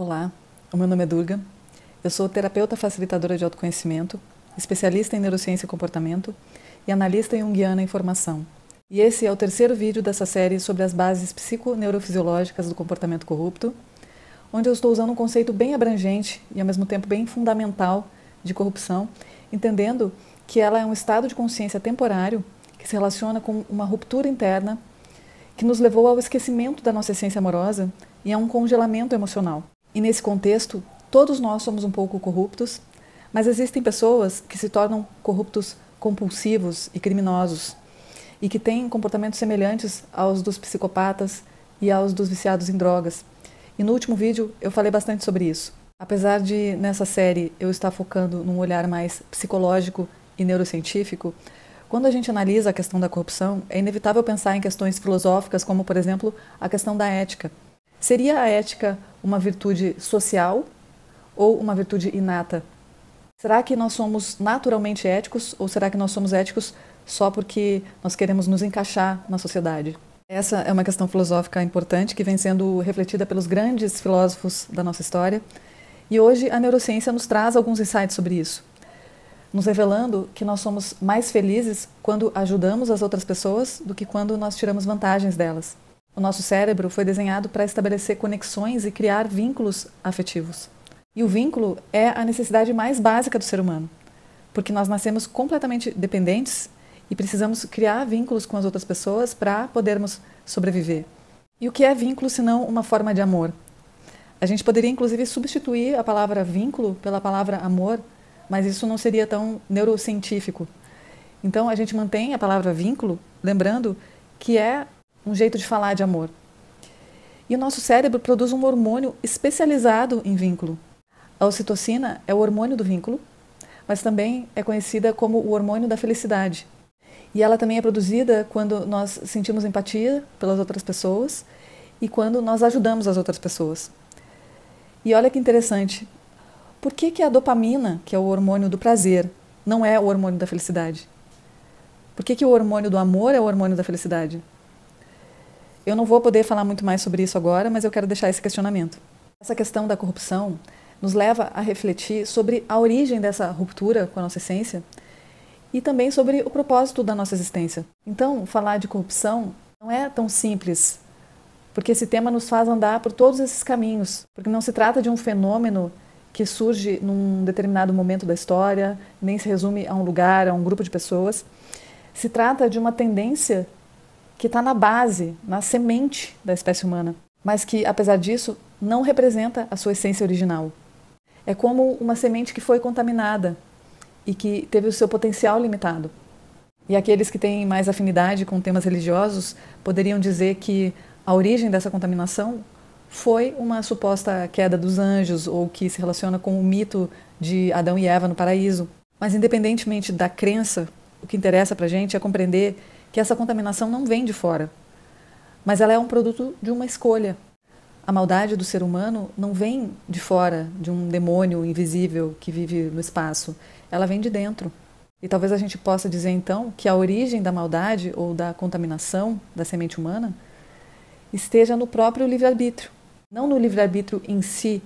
Olá, o meu nome é Durga, eu sou terapeuta facilitadora de autoconhecimento, especialista em neurociência e comportamento e analista junguiana em formação. E esse é o terceiro vídeo dessa série sobre as bases psiconeurofisiológicas do comportamento corrupto, onde eu estou usando um conceito bem abrangente e ao mesmo tempo bem fundamental de corrupção, entendendo que ela é um estado de consciência temporário que se relaciona com uma ruptura interna que nos levou ao esquecimento da nossa essência amorosa e a um congelamento emocional. E nesse contexto, todos nós somos um pouco corruptos, mas existem pessoas que se tornam corruptos compulsivos e criminosos e que têm comportamentos semelhantes aos dos psicopatas e aos dos viciados em drogas. E no último vídeo eu falei bastante sobre isso. Apesar de, nessa série, eu estar focando num olhar mais psicológico e neurocientífico, quando a gente analisa a questão da corrupção, é inevitável pensar em questões filosóficas, como, por exemplo, a questão da ética. Seria a ética uma virtude social ou uma virtude inata? Será que nós somos naturalmente éticos ou será que nós somos éticos só porque nós queremos nos encaixar na sociedade? Essa é uma questão filosófica importante que vem sendo refletida pelos grandes filósofos da nossa história. E hoje a neurociência nos traz alguns insights sobre isso, nos revelando que nós somos mais felizes quando ajudamos as outras pessoas do que quando nós tiramos vantagens delas. O nosso cérebro foi desenhado para estabelecer conexões e criar vínculos afetivos. E o vínculo é a necessidade mais básica do ser humano, porque nós nascemos completamente dependentes e precisamos criar vínculos com as outras pessoas para podermos sobreviver. E o que é vínculo senão uma forma de amor? A gente poderia inclusive substituir a palavra vínculo pela palavra amor, mas isso não seria tão neurocientífico. Então a gente mantém a palavra vínculo, lembrando que é um jeito de falar de amor. E o nosso cérebro produz um hormônio especializado em vínculo. A ocitocina é o hormônio do vínculo, mas também é conhecida como o hormônio da felicidade. E ela também é produzida quando nós sentimos empatia pelas outras pessoas e quando nós ajudamos as outras pessoas. E olha que interessante, por que a dopamina, que é o hormônio do prazer, não é o hormônio da felicidade? Por que o hormônio do amor é o hormônio da felicidade? Eu não vou poder falar muito mais sobre isso agora, mas eu quero deixar esse questionamento. Essa questão da corrupção nos leva a refletir sobre a origem dessa ruptura com a nossa essência e também sobre o propósito da nossa existência. Então, falar de corrupção não é tão simples, porque esse tema nos faz andar por todos esses caminhos, porque não se trata de um fenômeno que surge num determinado momento da história, nem se resume a um lugar, a um grupo de pessoas. Se trata de uma tendência que está na base, na semente da espécie humana, mas que, apesar disso, não representa a sua essência original. É como uma semente que foi contaminada e que teve o seu potencial limitado. E aqueles que têm mais afinidade com temas religiosos poderiam dizer que a origem dessa contaminação foi uma suposta queda dos anjos ou que se relaciona com o mito de Adão e Eva no paraíso. Mas independentemente da crença, o que interessa para a gente é compreender que essa contaminação não vem de fora, mas ela é um produto de uma escolha. A maldade do ser humano não vem de fora, de um demônio invisível que vive no espaço, ela vem de dentro. E talvez a gente possa dizer então que a origem da maldade ou da contaminação da semente humana esteja no próprio livre-arbítrio. Não no livre-arbítrio em si,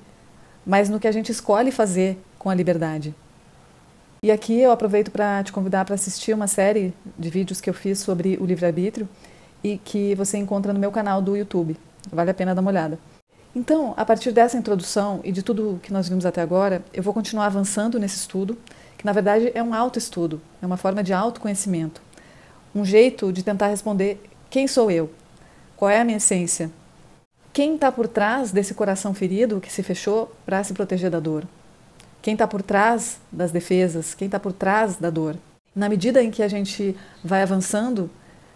mas no que a gente escolhe fazer com a liberdade. E aqui eu aproveito para te convidar para assistir uma série de vídeos que eu fiz sobre o livre-arbítrio e que você encontra no meu canal do YouTube. Vale a pena dar uma olhada. Então, a partir dessa introdução e de tudo que nós vimos até agora, eu vou continuar avançando nesse estudo, que na verdade é um autoestudo, é uma forma de autoconhecimento. Um jeito de tentar responder quem sou eu? Qual é a minha essência? Quem está por trás desse coração ferido que se fechou para se proteger da dor? Quem está por trás das defesas? Quem está por trás da dor? Na medida em que a gente vai avançando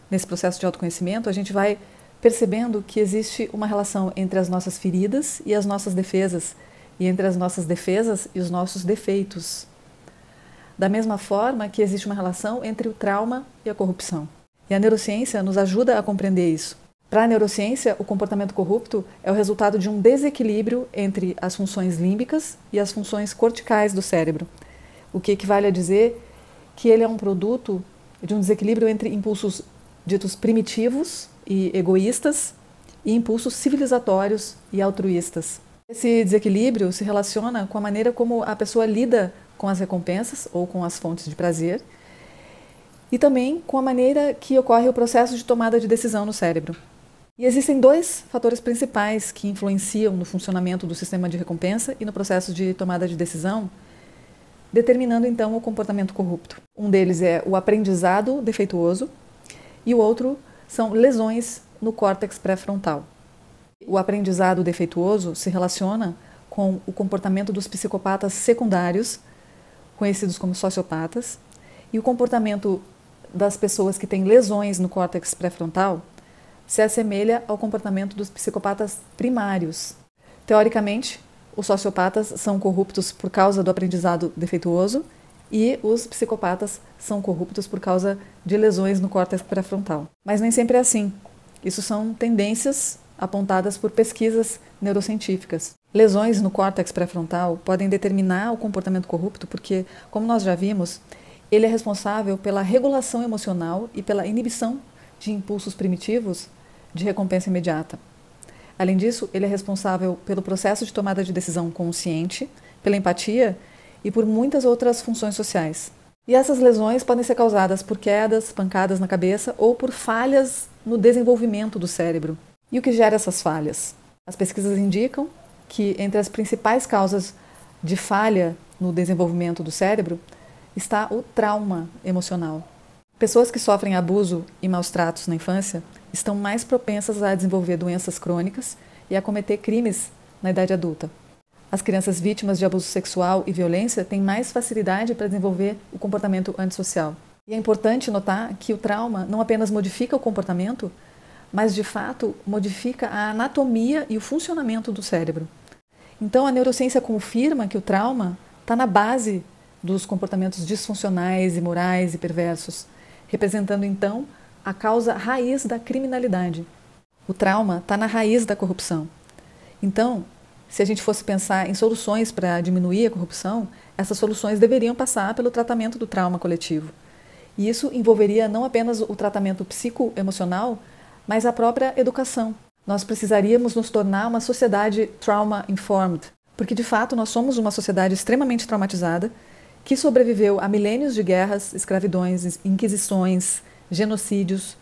nesse processo de autoconhecimento, a gente vai percebendo que existe uma relação entre as nossas feridas e as nossas defesas, e entre as nossas defesas e os nossos defeitos. Da mesma forma que existe uma relação entre o trauma e a corrupção. E a neurociência nos ajuda a compreender isso. Para a neurociência, o comportamento corrupto é o resultado de um desequilíbrio entre as funções límbicas e as funções corticais do cérebro, o que equivale a dizer que ele é um produto de um desequilíbrio entre impulsos ditos primitivos e egoístas e impulsos civilizatórios e altruístas. Esse desequilíbrio se relaciona com a maneira como a pessoa lida com as recompensas ou com as fontes de prazer e também com a maneira que ocorre o processo de tomada de decisão no cérebro. E existem dois fatores principais que influenciam no funcionamento do sistema de recompensa e no processo de tomada de decisão, determinando então o comportamento corrupto. Um deles é o aprendizado defeituoso e o outro são lesões no córtex pré-frontal. O aprendizado defeituoso se relaciona com o comportamento dos psicopatas secundários, conhecidos como sociopatas, e o comportamento das pessoas que têm lesões no córtex pré-frontal se assemelha ao comportamento dos psicopatas primários. Teoricamente, os sociopatas são corruptos por causa do aprendizado defeituoso e os psicopatas são corruptos por causa de lesões no córtex pré-frontal. Mas nem sempre é assim. Isso são tendências apontadas por pesquisas neurocientíficas. Lesões no córtex pré-frontal podem determinar o comportamento corrupto porque, como nós já vimos, ele é responsável pela regulação emocional e pela inibição de impulsos primitivos de recompensa imediata. Além disso, ele é responsável pelo processo de tomada de decisão consciente, pela empatia e por muitas outras funções sociais. E essas lesões podem ser causadas por quedas, pancadas na cabeça ou por falhas no desenvolvimento do cérebro. E o que gera essas falhas? As pesquisas indicam que entre as principais causas de falha no desenvolvimento do cérebro está o trauma emocional. Pessoas que sofrem abuso e maus tratos na infância estão mais propensas a desenvolver doenças crônicas e a cometer crimes na idade adulta. As crianças vítimas de abuso sexual e violência têm mais facilidade para desenvolver o comportamento antissocial. E é importante notar que o trauma não apenas modifica o comportamento, mas de fato modifica a anatomia e o funcionamento do cérebro. Então a neurociência confirma que o trauma está na base dos comportamentos disfuncionais, imorais e perversos, representando então a causa raiz da criminalidade. O trauma está na raiz da corrupção. Então, se a gente fosse pensar em soluções para diminuir a corrupção, essas soluções deveriam passar pelo tratamento do trauma coletivo. E isso envolveria não apenas o tratamento psicoemocional, mas a própria educação. Nós precisaríamos nos tornar uma sociedade trauma-informed, porque de fato nós somos uma sociedade extremamente traumatizada, que sobreviveu a milênios de guerras, escravidões, inquisições, genocídios.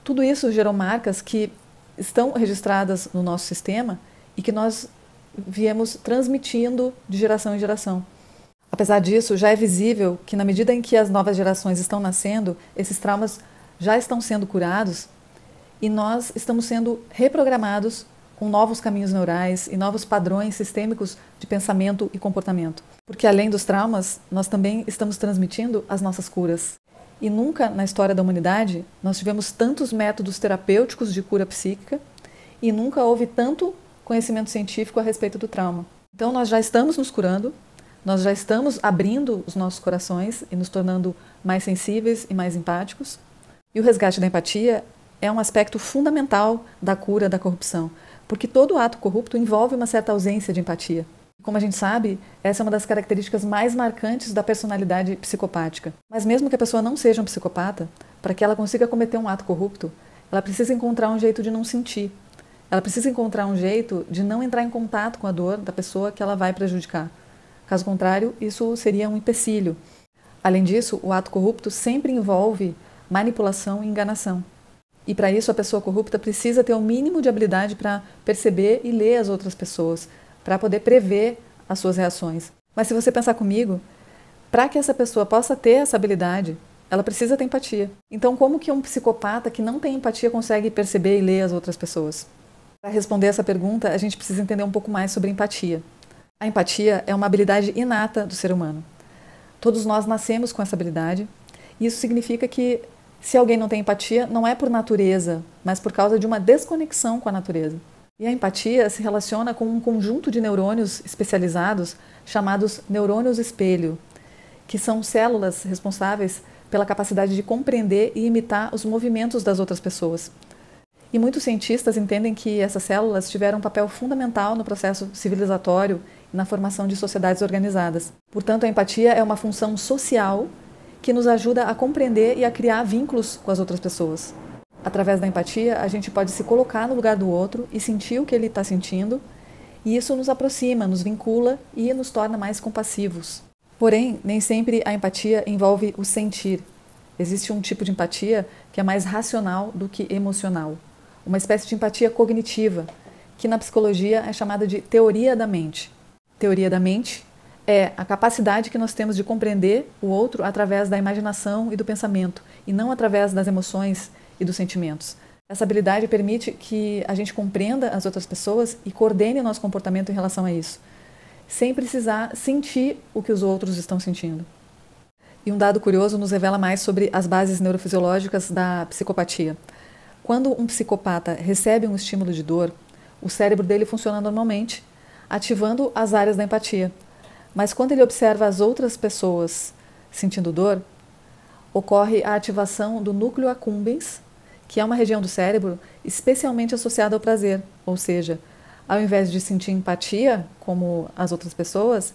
Tudo isso gerou marcas que estão registradas no nosso sistema e que nós viemos transmitindo de geração em geração. Apesar disso, já é visível que na medida em que as novas gerações estão nascendo, esses traumas já estão sendo curados e nós estamos sendo reprogramados com novos caminhos neurais e novos padrões sistêmicos de pensamento e comportamento. Porque além dos traumas, nós também estamos transmitindo as nossas curas. E nunca na história da humanidade nós tivemos tantos métodos terapêuticos de cura psíquica e nunca houve tanto conhecimento científico a respeito do trauma. Então nós já estamos nos curando, nós já estamos abrindo os nossos corações e nos tornando mais sensíveis e mais empáticos. E o resgate da empatia é um aspecto fundamental da cura da corrupção, porque todo ato corrupto envolve uma certa ausência de empatia. Como a gente sabe, essa é uma das características mais marcantes da personalidade psicopática. Mas mesmo que a pessoa não seja um psicopata, para que ela consiga cometer um ato corrupto, ela precisa encontrar um jeito de não sentir. Ela precisa encontrar um jeito de não entrar em contato com a dor da pessoa que ela vai prejudicar. Caso contrário, isso seria um empecilho. Além disso, o ato corrupto sempre envolve manipulação e enganação. E para isso a pessoa corrupta precisa ter o mínimo de habilidade para perceber e ler as outras pessoas, para poder prever as suas reações. Mas se você pensar comigo, para que essa pessoa possa ter essa habilidade, ela precisa ter empatia. Então como que um psicopata que não tem empatia consegue perceber e ler as outras pessoas? Para responder essa pergunta, a gente precisa entender um pouco mais sobre empatia. A empatia é uma habilidade inata do ser humano. Todos nós nascemos com essa habilidade, e isso significa que se alguém não tem empatia, não é por natureza, mas por causa de uma desconexão com a natureza. E a empatia se relaciona com um conjunto de neurônios especializados chamados neurônios espelho, que são células responsáveis pela capacidade de compreender e imitar os movimentos das outras pessoas. E muitos cientistas entendem que essas células tiveram um papel fundamental no processo civilizatório e na formação de sociedades organizadas. Portanto, a empatia é uma função social que nos ajuda a compreender e a criar vínculos com as outras pessoas. Através da empatia, a gente pode se colocar no lugar do outro e sentir o que ele está sentindo E isso nos aproxima, nos vincula e nos torna mais compassivos. Porém, nem sempre a empatia envolve o sentir. Existe um tipo de empatia que é mais racional do que emocional. Uma espécie de empatia cognitiva, que na psicologia é chamada de teoria da mente. Teoria da mente é a capacidade que nós temos de compreender o outro através da imaginação e do pensamento, e não através das emoções e dos sentimentos. Essa habilidade permite que a gente compreenda as outras pessoas e coordene o nosso comportamento em relação a isso, sem precisar sentir o que os outros estão sentindo. E um dado curioso nos revela mais sobre as bases neurofisiológicas da psicopatia. Quando um psicopata recebe um estímulo de dor, o cérebro dele funciona normalmente, ativando as áreas da empatia. Mas quando ele observa as outras pessoas sentindo dor, ocorre a ativação do núcleo accumbens, que é uma região do cérebro especialmente associada ao prazer. Ou seja, ao invés de sentir empatia, como as outras pessoas,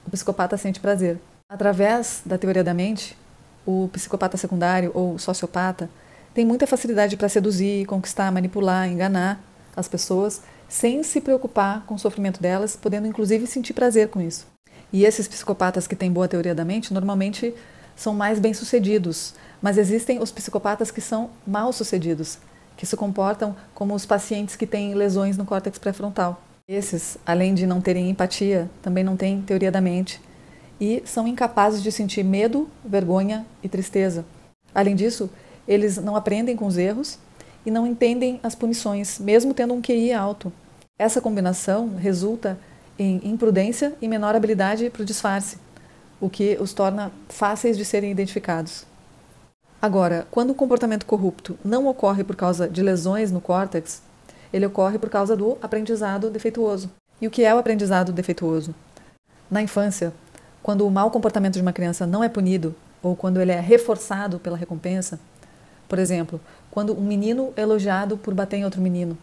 o psicopata sente prazer. Através da teoria da mente, o psicopata secundário ou sociopata tem muita facilidade para seduzir, conquistar, manipular, enganar as pessoas, sem se preocupar com o sofrimento delas, podendo inclusive sentir prazer com isso. E esses psicopatas que têm boa teoria da mente, normalmente são mais bem-sucedidos, mas existem os psicopatas que são mal-sucedidos, que se comportam como os pacientes que têm lesões no córtex pré-frontal. Esses, além de não terem empatia, também não têm teoria da mente e são incapazes de sentir medo, vergonha e tristeza. Além disso, eles não aprendem com os erros e não entendem as punições, mesmo tendo um QI alto. Essa combinação resulta em imprudência e menor habilidade para o disfarce, o que os torna fáceis de serem identificados. Agora, quando o comportamento corrupto não ocorre por causa de lesões no córtex, ele ocorre por causa do aprendizado defeituoso. E o que é o aprendizado defeituoso? Na infância, quando o mau comportamento de uma criança não é punido, ou quando ele é reforçado pela recompensa, por exemplo, quando um menino é elogiado por bater em outro menino,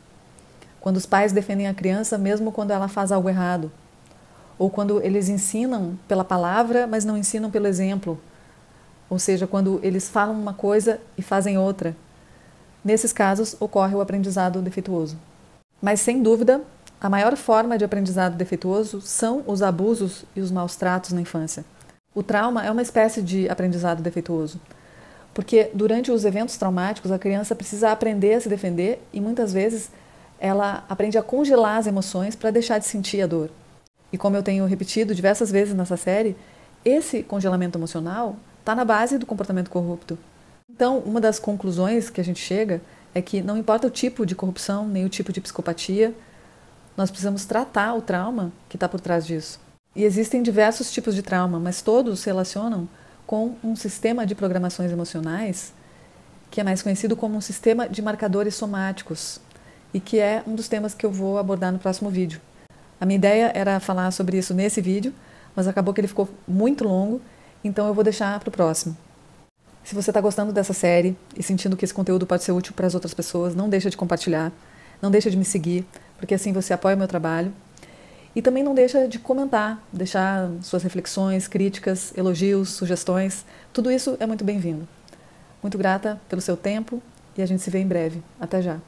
quando os pais defendem a criança mesmo quando ela faz algo errado, ou quando eles ensinam pela palavra, mas não ensinam pelo exemplo, ou seja, quando eles falam uma coisa e fazem outra. Nesses casos, ocorre o aprendizado defeituoso. Mas, sem dúvida, a maior forma de aprendizado defeituoso são os abusos e os maus tratos na infância. O trauma é uma espécie de aprendizado defeituoso, porque durante os eventos traumáticos a criança precisa aprender a se defender e muitas vezes ela aprende a congelar as emoções para deixar de sentir a dor. E como eu tenho repetido diversas vezes nessa série, esse congelamento emocional está na base do comportamento corrupto. Então, uma das conclusões que a gente chega é que não importa o tipo de corrupção, nem o tipo de psicopatia, nós precisamos tratar o trauma que está por trás disso. E existem diversos tipos de trauma, mas todos se relacionam com um sistema de programações emocionais que é mais conhecido como um sistema de marcadores somáticos e que é um dos temas que eu vou abordar no próximo vídeo. A minha ideia era falar sobre isso nesse vídeo, mas acabou que ele ficou muito longo, então eu vou deixar para o próximo. Se você está gostando dessa série e sentindo que esse conteúdo pode ser útil para as outras pessoas, não deixa de compartilhar, não deixa de me seguir, porque assim você apoia o meu trabalho. E também não deixa de comentar, deixar suas reflexões, críticas, elogios, sugestões. Tudo isso é muito bem-vindo. Muito grata pelo seu tempo e a gente se vê em breve. Até já!